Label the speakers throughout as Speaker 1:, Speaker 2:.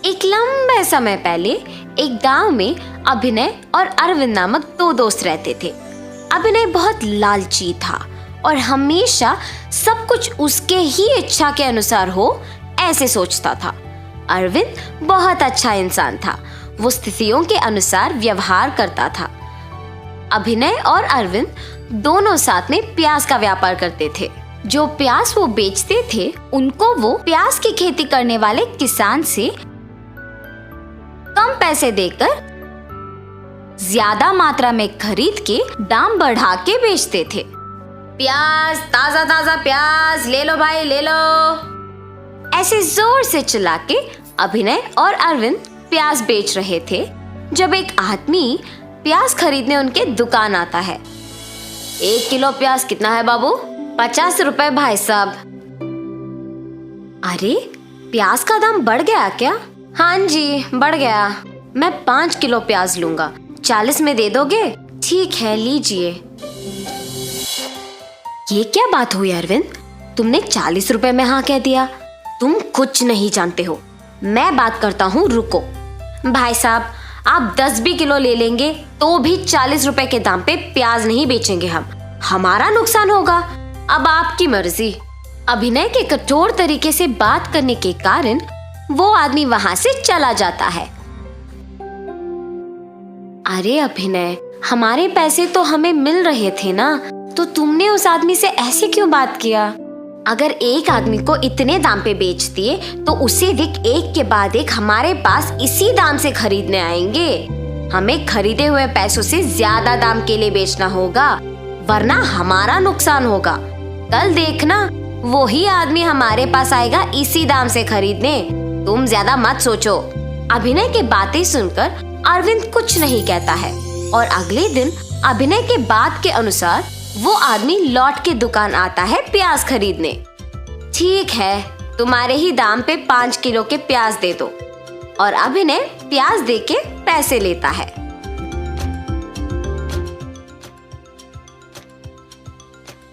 Speaker 1: एक लंबे समय पहले एक गांव में अभिनय और अरविंद नामक दो दोस्त रहते थे। अभिनय बहुत लालची था और हमेशा सब कुछ उसके ही इच्छा के अनुसार हो ऐसे सोचता था। अरविंद बहुत अच्छा इंसान था, वो स्थितियों के अनुसार व्यवहार करता था। अभिनय और अरविंद दोनों साथ में प्याज का व्यापार करते थे। जो प्याज वो बेचते थे उनको वो प्याज की खेती करने वाले किसान से कम पैसे देकर ज्यादा मात्रा में खरीद के दाम बढ़ा के बेचते थे। प्याज, ताजा ताजा प्याज ले लो भाई, ले लो, ऐसे जोर से चिल्ला के अभिनय और अरविंद प्याज बेच रहे थे जब एक आदमी प्याज खरीदने उनके दुकान आता है। 1 किलो प्याज कितना है बाबू? 50 रुपए भाई साहब। अरे, प्याज का दाम बढ़ गया क्या? हाँ जी, बढ़ गया। मैं 5 किलो प्याज लूंगा, 40 में दे दोगे? ठीक है, लीजिए। ये क्या बात हुई अरविंद? तुमने 40 रुपए में हाँ कह दिया। तुम कुछ नहीं जानते हो, मैं बात करता हूँ, रुको। भाई साहब, आप 10 भी किलो ले लेंगे तो भी 40 रुपए के दाम पे प्याज नहीं बेचेंगे हम, हमारा नुकसान होगा। अब आपकी मर्जी। अभिनय के कठोर तरीके से बात करने के कारण वो आदमी वहां से चला जाता है। अरे अभिनय, हमारे पैसे तो हमें मिल रहे थे ना, तो तुमने उस आदमी से ऐसे क्यों बात किया? अगर एक आदमी को इतने दाम पे बेच दिए तो उसे भी एक के बाद एक हमारे पास इसी दाम से खरीदने आएंगे। हमें खरीदे हुए पैसों से ज्यादा दाम के लिए बेचना होगा, वरना हमारा नुकसान होगा। कल देखना, वही आदमी हमारे पास आएगा इसी दाम से खरीदने। तुम ज्यादा मत सोचो। अभिनय की बातें सुनकर अरविंद कुछ नहीं कहता है और अगले दिन अभिनय के बात के अनुसार वो आदमी लौट के दुकान आता है प्याज खरीदने। ठीक है, तुम्हारे ही दाम पे 5 किलो के प्याज दे दो। और अभिनय प्याज दे के पैसे लेता है।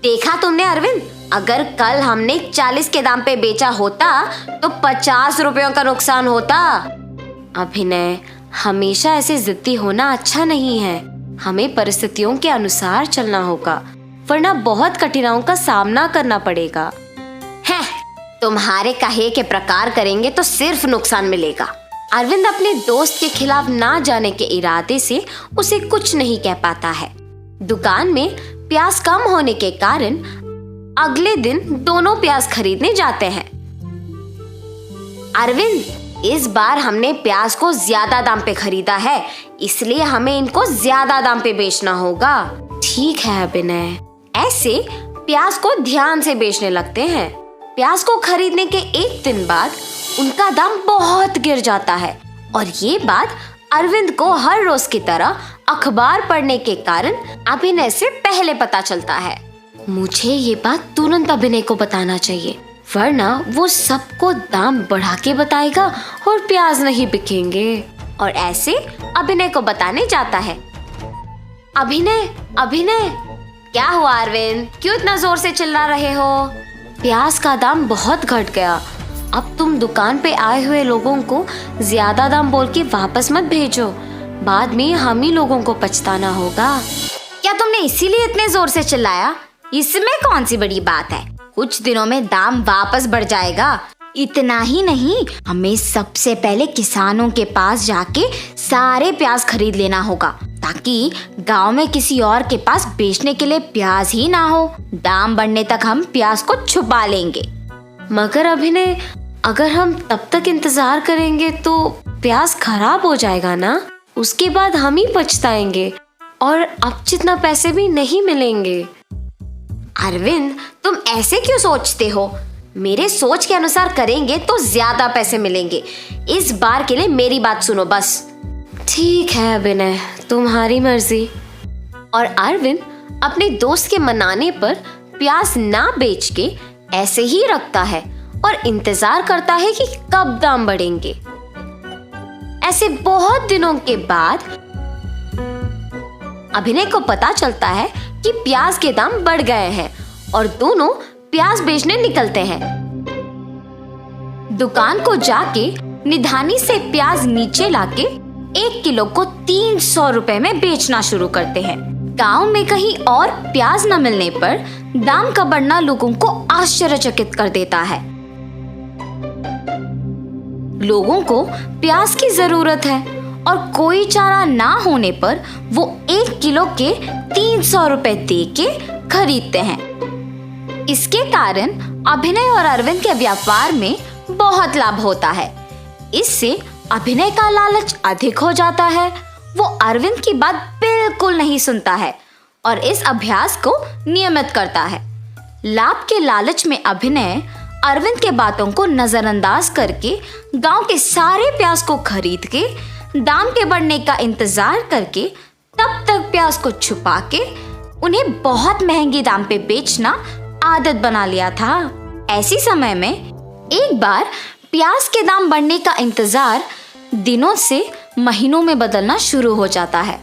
Speaker 1: देखा तुमने अरविंद, अगर कल हमने 40 के दाम पे बेचा होता तो 50 रुपयों का नुकसान होता। अभिनय, हमेशा ऐसे जिद्दी होना अच्छा नहीं है। हमें परिस्थितियों के अनुसार चलना होगा, वरना बहुत कठिनाइयों का सामना करना पड़ेगा। है, तुम्हारे कहे के प्रकार करेंगे तो सिर्फ नुकसान मिलेगा। अरविंद अपने दोस्त के खिलाफ ना जाने के इरादे से उसे कुछ नहीं कह पाता है। दुकान में प्याज कम होने के कारण अगले दिन दोनों प्याज खरीदने जाते हैं। अरविंद, इस बार हमने प्याज को ज्यादा दाम पे खरीदा है, इसलिए हमें इनको ज्यादा दाम पे बेचना होगा। ठीक है अभिनय। ऐसे प्याज को ध्यान से बेचने लगते हैं। प्याज को खरीदने के एक दिन बाद उनका दाम बहुत गिर जाता है और ये बात अरविंद को हर रोज की तरह अखबार पढ़ने के कारण अभिनय से पहले पता चलता है। मुझे ये बात तुरंत अभिनय को बताना चाहिए, वरना वो सबको दाम बढ़ा के बताएगा और प्याज नहीं बिकेंगे। और ऐसे अभिनय को बताने जाता है। अभिनय, अभिनय, क्या हुआ अरविंद? क्यों इतना जोर से चिल्ला रहे हो? प्याज का दाम बहुत घट गया। अब तुम दुकान पे आए हुए लोगों को ज्यादा दाम बोल के वापस मत भेजो, बाद में हम ही लोगों को पछताना होगा। क्या तुमने इसीलिए इतने जोर से चिल्लाया? इसमें कौन सी बड़ी बात है, कुछ दिनों में दाम वापस बढ़ जाएगा। इतना ही नहीं, हमें सबसे पहले किसानों के पास जाके सारे प्याज खरीद लेना होगा, ताकि गांव में किसी और के पास बेचने के लिए प्याज ही ना हो। दाम बढ़ने तक हम प्याज को छुपा लेंगे। मगर अभिनय, अगर हम तब तक इंतजार करेंगे तो प्याज खराब हो जाएगा ना, उसके बाद हम ही पछताएंगे और अब जितना पैसे भी नहीं मिलेंगे। अरविंद, तुम ऐसे क्यों सोचते हो? मेरे सोच के अनुसार करेंगे तो ज्यादा पैसे मिलेंगे। इस बार के लिए मेरी बात सुनो बस। ठीक है अभिनय, तुम्हारी मर्जी। और अरविंद अपने दोस्त के मनाने पर प्याज ना बेच के ऐसे ही रखता है और इंतजार करता है कि कब दाम बढ़ेंगे। ऐसे बहुत दिनों के बाद अभिनय को पता चलता है कि प्याज के दाम बढ़ गए हैं और दोनों प्याज बेचने निकलते हैं। दुकान को जाके
Speaker 2: निधानी से प्याज नीचे लाके 1 किलो को 300 रुपए में बेचना शुरू करते हैं। गांव में कहीं और प्याज न मिलने पर दाम का बढ़ना लोगों को आश्चर्यचकित कर देता है। लोगों को प्याज की जरूरत है और कोई चारा ना होने पर वो 1 किलो के 300 रुपए दे के खरीदते हैं। इसके कारण अभिनय और अरविंद के व्यापार में बहुत लाभ होता है। इससे अभिनय का लालच अधिक हो जाता है। वो अरविंद की बात बिल्कुल नहीं सुनता है और इस अभ्यास को नियमित करता है। लाभ के लालच में अभिनय अरविंद के बातों को नजरअंदाज करके गांव के सारे प्याज को खरीद के दाम के बढ़ने का इंतजार करके तब तक प्याज को छुपा के उन्हें बहुत महंगे दाम पे बेचना आदत बना लिया था। ऐसी समय में एक बार प्याज के दाम बढ़ने का इंतजार दिनों से महीनों में बदलना शुरू हो जाता है।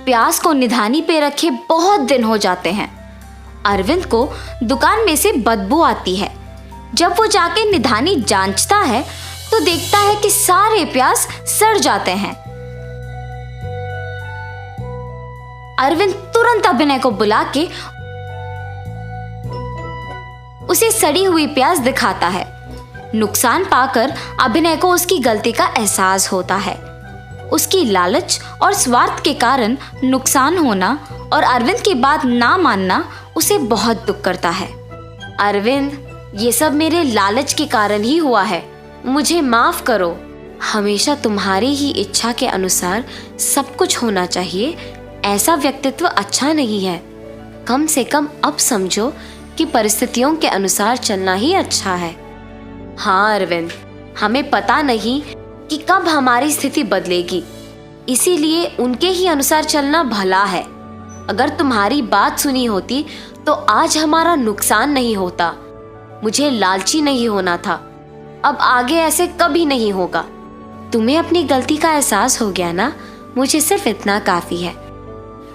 Speaker 2: प्याज को निधानी पे रखे बहुत दिन हो जाते हैं। अरविंद को दुकान में से बदबू आती है। जब वो जाके निधानी जांचता है तो देखता है कि सारे प्याज सड़ जाते हैं। अरविंद तुरंत अभिनय को बुला के उसे सड़ी हुई प्याज दिखाता है। नुकसान पाकर अभिनय को उसकी गलती का एहसास होता है। उसकी लालच और स्वार्थ के कारण नुकसान होना और अरविंद की बात ना मानना उसे बहुत दुख करता है। अरविंद, ये सब मेरे लालच के कारण ही हुआ है, मुझे माफ करो। हमेशा तुम्हारी ही इच्छा के अनुसार सब कुछ होना चाहिए, ऐसा व्यक्तित्व अच्छा नहीं है। कम से कम अब समझो कि परिस्थितियों के अनुसार चलना ही अच्छा है। हाँ अरविंद, हमें पता नहीं कि कब हमारी स्थिति बदलेगी, इसीलिए उनके ही अनुसार चलना भला है। अगर तुम्हारी बात सुनी होती तो आज हमारा नुकसान नहीं होता। मुझे लालची नहीं होना था, अब आगे ऐसे कभी नहीं होगा। तुम्हें अपनी गलती का एहसास हो गया ना, मुझे सिर्फ इतना काफी है।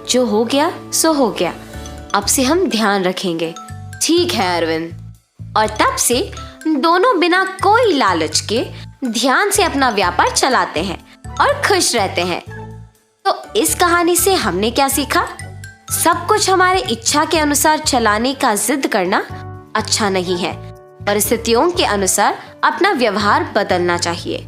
Speaker 2: जो हो गया सो हो गया, अब से हम ध्यान रखेंगे। ठीक है अरविंद। और तब से दोनों बिना कोई लालच के ध्यान से अपना व्यापार चलाते हैं और खुश रहते हैं। तो इस कहानी से हमने क्या सीखा? सब कुछ हमारे इच्छा के अनुसार चलाने का जिद करना अच्छा नहीं है। परिस्थितियों के अनुसार अपना व्यवहार बदलना चाहिए।